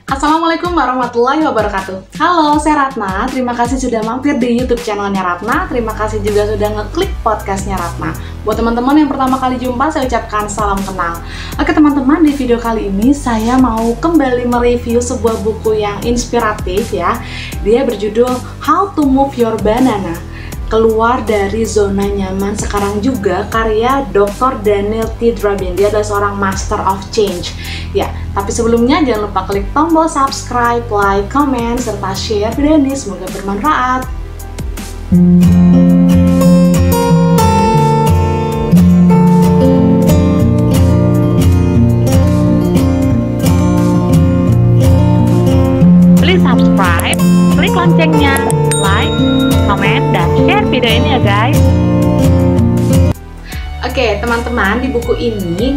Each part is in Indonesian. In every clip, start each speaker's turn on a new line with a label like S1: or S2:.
S1: Assalamualaikum warahmatullahi wabarakatuh. Halo, saya Ratna. Terima kasih sudah mampir di YouTube channelnya Ratna. Terima kasih juga sudah ngeklik podcastnya Ratna. Buat teman-teman yang pertama kali jumpa, saya ucapkan salam kenal. Oke teman-teman, di video kali ini saya mau kembali mereview sebuah buku yang inspiratif ya. Dia berjudul How to Move Your Banana. Keluar dari zona nyaman sekarang juga, karya Dr. Daniel T. Drabin. Dia adalah seorang master of change. Ya, tapi sebelumnya jangan lupa klik tombol subscribe, like, comment, serta share video ini. Semoga bermanfaat. Please subscribe, klik loncengnya, like, comment, dan share video ini ya guys. Oke teman-teman, di buku ini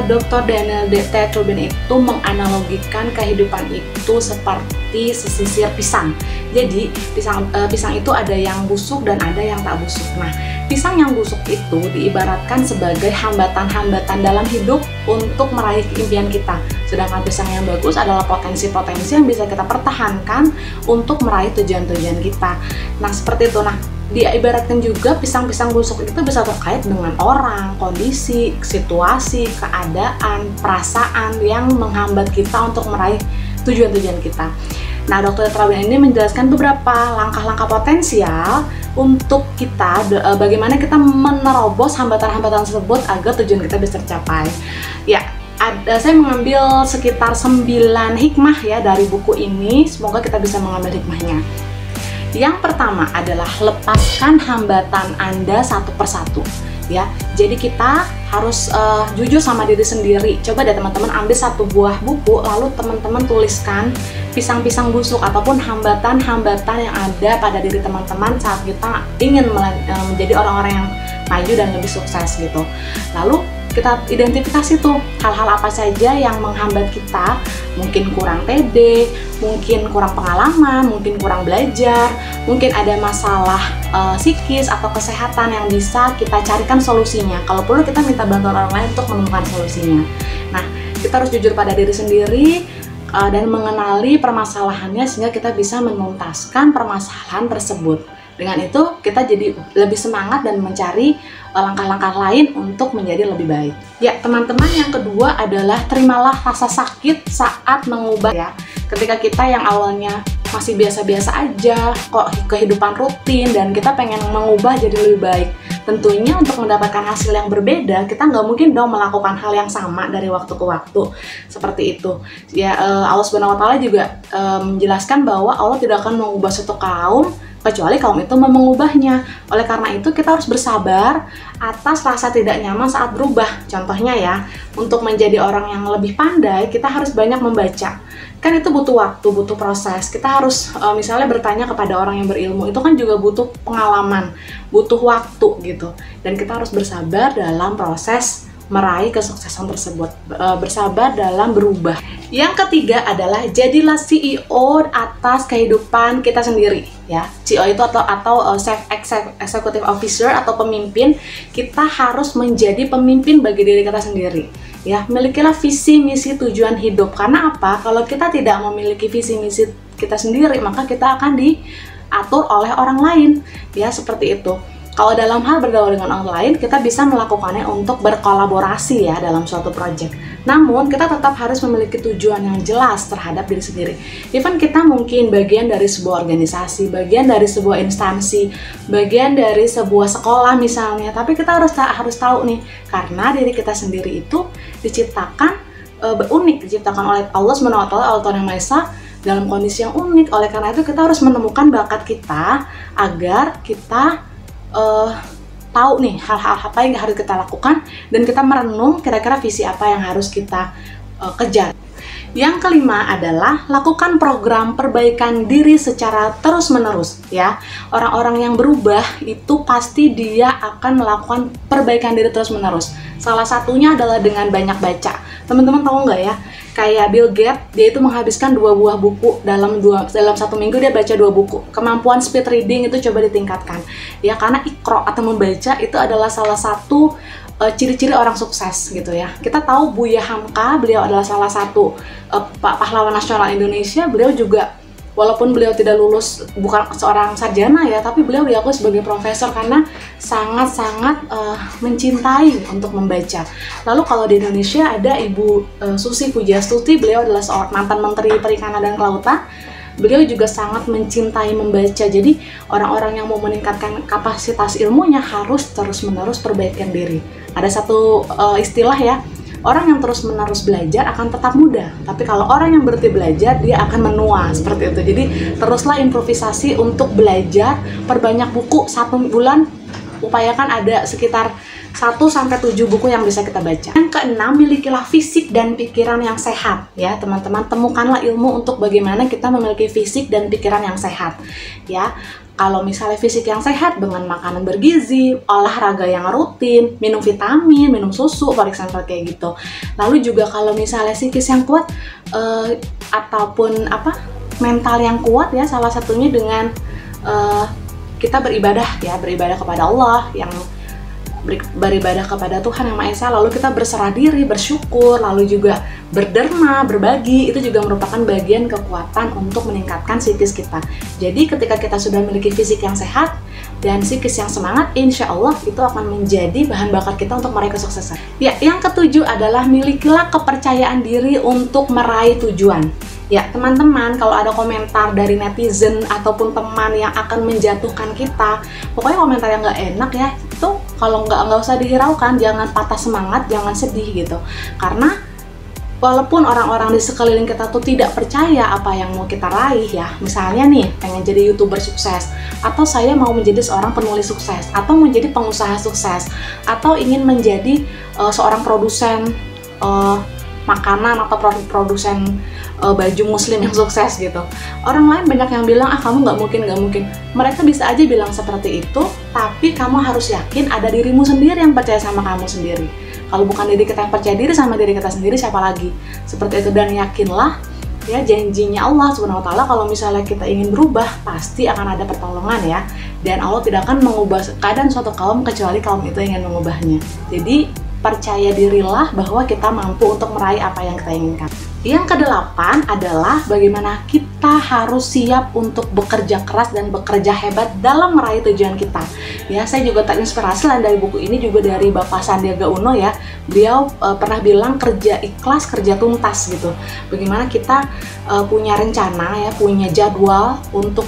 S1: Dr. Daniel T. Drabin itu menganalogikan kehidupan itu seperti sesisir pisang. Jadi pisang itu ada yang busuk dan ada yang tak busuk. Nah, pisang yang busuk itu diibaratkan sebagai hambatan-hambatan dalam hidup untuk meraih impian kita. Sedangkan pisang yang bagus adalah potensi-potensi yang bisa kita pertahankan untuk meraih tujuan-tujuan kita. Nah, seperti itu. Nah, diibaratkan juga pisang-pisang busuk itu bisa terkait dengan orang, kondisi, situasi, keadaan, perasaan yang menghambat kita untuk meraih tujuan-tujuan kita. Nah, Dr. Drabin ini menjelaskan beberapa langkah-langkah potensial untuk kita, bagaimana kita menerobos hambatan-hambatan tersebut agar tujuan kita bisa tercapai. Ya, saya mengambil sekitar 9 hikmah ya dari buku ini. Semoga kita bisa mengambil hikmahnya. Yang pertama adalah lepaskan hambatan Anda satu persatu ya. Jadi kita harus jujur sama diri sendiri. Coba deh teman-teman ambil satu buah buku, lalu teman-teman tuliskan pisang-pisang busuk ataupun hambatan-hambatan yang ada pada diri teman-teman saat kita ingin menjadi orang-orang yang maju dan lebih sukses gitu. Lalu kita identifikasi tuh hal-hal apa saja yang menghambat kita. Mungkin kurang pede, mungkin kurang pengalaman, mungkin kurang belajar, mungkin ada masalah psikis atau kesehatan yang bisa kita carikan solusinya. Kalau perlu kita minta bantuan orang lain untuk menemukan solusinya. Nah, kita harus jujur pada diri sendiri dan mengenali permasalahannya sehingga kita bisa menuntaskan permasalahan tersebut. Dengan itu kita jadi lebih semangat dan mencari langkah-langkah lain untuk menjadi lebih baik. Ya teman-teman, yang kedua adalah terimalah rasa sakit saat mengubah ya. Ketika kita yang awalnya masih biasa-biasa aja, kok kehidupan rutin dan kita pengen mengubah jadi lebih baik. Tentunya untuk mendapatkan hasil yang berbeda, kita nggak mungkin dong melakukan hal yang sama dari waktu ke waktu. Seperti itu. Ya Allah Subhanahu wa Ta'ala juga menjelaskan bahwa Allah tidak akan mengubah suatu kaum kecuali kaum itu mau mengubahnya. Oleh karena itu kita harus bersabar atas rasa tidak nyaman saat berubah. Contohnya ya, untuk menjadi orang yang lebih pandai kita harus banyak membaca. Kan itu butuh waktu, butuh proses. Kita harus misalnya bertanya kepada orang yang berilmu, itu kan juga butuh pengalaman, butuh waktu gitu. Dan kita harus bersabar dalam proses meraih kesuksesan tersebut, bersabar dalam berubah. Yang ketiga adalah jadilah CEO atas kehidupan kita sendiri ya. CEO itu atau Chief Executive Officer atau pemimpin. Kita harus menjadi pemimpin bagi diri kita sendiri ya. Milikilah visi, misi, tujuan hidup. Karena apa? Kalau kita tidak memiliki visi, misi kita sendiri, maka kita akan diatur oleh orang lain ya, seperti itu. Kalau dalam hal bergaul dengan orang lain, kita bisa melakukannya untuk berkolaborasi ya dalam suatu project. Namun, kita tetap harus memiliki tujuan yang jelas terhadap diri sendiri. Even kita mungkin bagian dari sebuah organisasi, bagian dari sebuah instansi, bagian dari sebuah sekolah misalnya, tapi kita harus tahu nih, karena diri kita sendiri itu diciptakan unik, diciptakan oleh Allah Subhanahu wa Ta'ala, Allah Yang Maha Esa, dalam kondisi yang unik. Oleh karena itu kita harus menemukan bakat kita agar kita tahu nih hal-hal apa yang harus kita lakukan dan kita merenung kira-kira visi apa yang harus kita kejar. Yang kelima adalah lakukan program perbaikan diri secara terus-menerus ya. Orang-orang yang berubah itu pasti dia akan melakukan perbaikan diri terus-menerus. Salah satunya adalah dengan banyak baca. Teman-teman tahu nggak ya? Kayak Bill Gates, dia itu menghabiskan 2 buah buku dalam 1 minggu, dia baca 2 buku. Kemampuan speed reading itu coba ditingkatkan. Ya, karena Iqra atau membaca itu adalah salah satu ciri-ciri orang sukses gitu ya. Kita tahu Buya Hamka, beliau adalah salah satu pahlawan nasional Indonesia. Beliau juga, walaupun beliau tidak lulus, bukan seorang sarjana ya, tapi beliau diakui sebagai profesor karena sangat-sangat mencintai untuk membaca. Lalu kalau di Indonesia ada Ibu Susi Pujiastuti, beliau adalah seorang mantan Menteri Perikanan dan Kelautan. Beliau juga sangat mencintai membaca. Jadi orang-orang yang mau meningkatkan kapasitas ilmunya harus terus-menerus perbaikan diri. Ada satu istilah ya, orang yang terus-menerus belajar akan tetap muda, tapi kalau orang yang berhenti belajar, dia akan menua, seperti itu. Jadi teruslah improvisasi untuk belajar, perbanyak buku. 1 bulan upayakan ada sekitar 1-7 buku yang bisa kita baca. Yang keenam, milikilah fisik dan pikiran yang sehat ya teman-teman. Temukanlah ilmu untuk bagaimana kita memiliki fisik dan pikiran yang sehat ya. Kalau misalnya fisik yang sehat dengan makanan bergizi, olahraga yang rutin, minum vitamin, minum susu, for example kayak gitu. Lalu juga kalau misalnya psikis yang kuat ataupun mental yang kuat ya, salah satunya dengan kita beribadah ya, beribadah kepada Allah, yang beribadah kepada Tuhan Yang Maha Esa, lalu kita berserah diri, bersyukur, lalu juga berderma, berbagi, itu juga merupakan bagian kekuatan untuk meningkatkan psikis kita. Jadi ketika kita sudah memiliki fisik yang sehat dan psikis yang semangat, insya Allah itu akan menjadi bahan bakar kita untuk meraih kesuksesan. Ya, yang ketujuh adalah milikilah kepercayaan diri untuk meraih tujuan. Ya teman-teman, kalau ada komentar dari netizen ataupun teman yang akan menjatuhkan kita, pokoknya komentar yang nggak enak ya, itu kalau nggak usah dihiraukan, jangan patah semangat, jangan sedih gitu. Karena walaupun orang-orang di sekeliling kita tuh tidak percaya apa yang mau kita raih ya, misalnya nih pengen jadi YouTuber sukses, atau saya mau menjadi seorang penulis sukses, atau menjadi pengusaha sukses, atau ingin menjadi seorang produsen makanan atau produsen baju muslim yang sukses gitu. Orang lain banyak yang bilang, kamu nggak mungkin. Mereka bisa aja bilang seperti itu, tapi kamu harus yakin ada dirimu sendiri yang percaya sama kamu sendiri. Kalau bukan diri kita yang percaya diri sama diri kita sendiri, siapa lagi? Seperti itu. Dan yakinlah ya, janjinya Allah Subhanahu wa Ta'ala, kalau misalnya kita ingin berubah, pasti akan ada pertolongan ya. Dan Allah tidak akan mengubah keadaan suatu kaum kecuali kaum itu ingin mengubahnya. Jadi percaya dirilah bahwa kita mampu untuk meraih apa yang kita inginkan. Yang kedelapan adalah bagaimana kita harus siap untuk bekerja keras dan bekerja hebat dalam meraih tujuan kita. Ya, saya juga terinspirasi dari buku ini juga dari Bapak Sandiaga Uno ya. Beliau pernah bilang kerja ikhlas, kerja tuntas gitu. Bagaimana kita punya rencana ya, punya jadwal untuk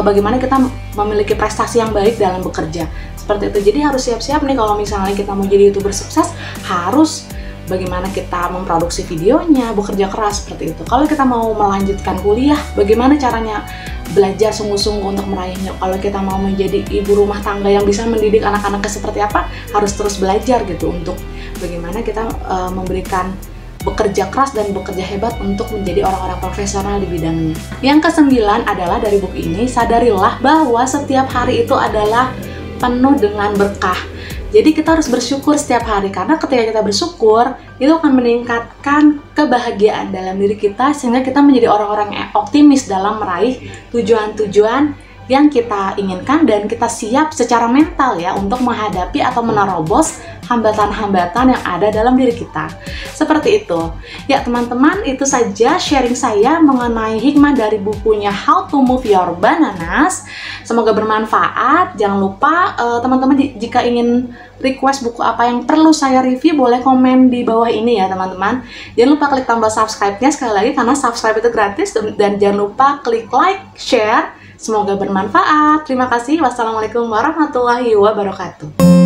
S1: bagaimana kita memiliki prestasi yang baik dalam bekerja. Seperti itu. Jadi harus siap-siap nih kalau misalnya kita mau jadi YouTuber sukses, harus bagaimana kita memproduksi videonya, bekerja keras seperti itu. Kalau kita mau melanjutkan kuliah, bagaimana caranya belajar sungguh-sungguh untuk meraihnya. Kalau kita mau menjadi ibu rumah tangga yang bisa mendidik anak-anaknya seperti apa, harus terus belajar gitu untuk bagaimana kita memberikan bekerja keras dan bekerja hebat untuk menjadi orang-orang profesional di bidangnya. Yang kesembilan adalah dari buku ini, sadarilah bahwa setiap hari itu adalah penuh dengan berkah. Jadi kita harus bersyukur setiap hari, karena ketika kita bersyukur, itu akan meningkatkan kebahagiaan dalam diri kita, sehingga kita menjadi orang-orang yang optimis dalam meraih tujuan-tujuan yang kita inginkan, dan kita siap secara mental ya untuk menghadapi atau menerobos hambatan-hambatan yang ada dalam diri kita. Seperti itu. Ya teman-teman, itu saja sharing saya mengenai hikmah dari bukunya How to Move Your Bananas. Semoga bermanfaat. Jangan lupa teman-teman jika ingin request buku apa yang perlu saya review, boleh komen di bawah ini ya teman-teman. Jangan lupa klik tombol subscribe-nya sekali lagi, karena subscribe itu gratis, dan jangan lupa klik like, share. Semoga bermanfaat. Terima kasih. Wassalamualaikum warahmatullahi wabarakatuh.